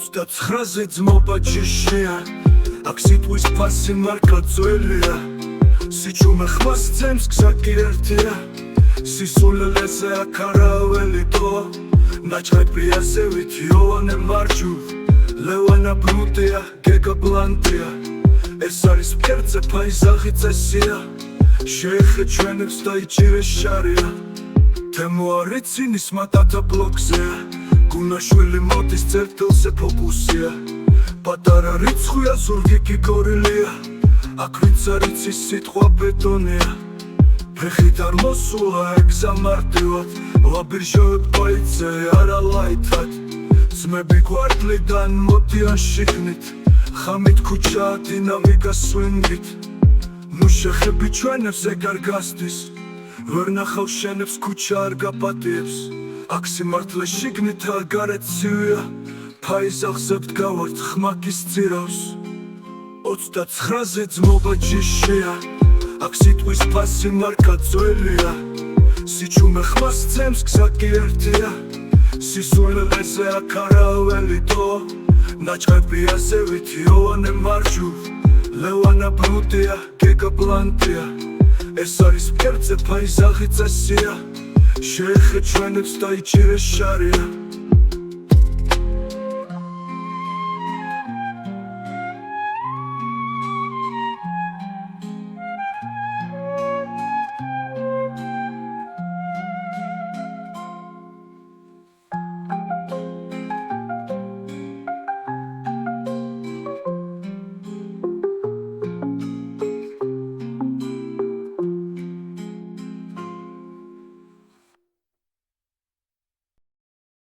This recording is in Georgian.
29-ზე ძმობა ჯიშია, აქ სიტყვის ფასი მარკა ძველია, სიჩუმე ხმას ძემს გზა კი ერთია, სისულელეზე აქ არაველი დრო, ნაჭყებია ზევით იოანე მარჯუ, ლევანა ბრუტია, გეგა ბლანტია, ეს არის ფერზე ფაიზაღი წესია, შეეხე ჩვენებს და იჭირეს შარია, თემო არიცინის მატათა ბლოკზეა, გუნაშვილი მოდის წერტილზე ფოკუსია, პატარა რიცხვია ზურგი კი გორილია, აქ ვინც არიცის სიტყვა ბეტონია, ფეხით არ მოსულა ეგზა მარტივად, ლაბირჟოებ პოიცე არა ლაითად, ძმები გვარდლიდან მოდიან შიგნით, ხამით ქუჩა დინამიკა სვინგით, ნუ შეხები ჩვენებს ეგ არ გასდის, ვერ ნახავ შენებს ქუჩა არ გაპატიებს, აქ სიმართლე შიგნითა გარეთ ცივია, ფაიზაღზე ვდგავართ ხმა კი სწირავს, 29-ზე ძმობა ჯიშია, აქ სიტყვის ფასი მარკა ძველია, სიჩუმე ხმას ძემს გზა კი ერთია, სისულელეზე აქ არაველი დრო, ნაჭყებია ზევით იოანე მარჯუ, ლევანა ბრუტია, გეგა ბლანტია, ეს არის ფერზე ფაიზაღი წესია, შეეხე ჩვენებს და იჭირეს შარია.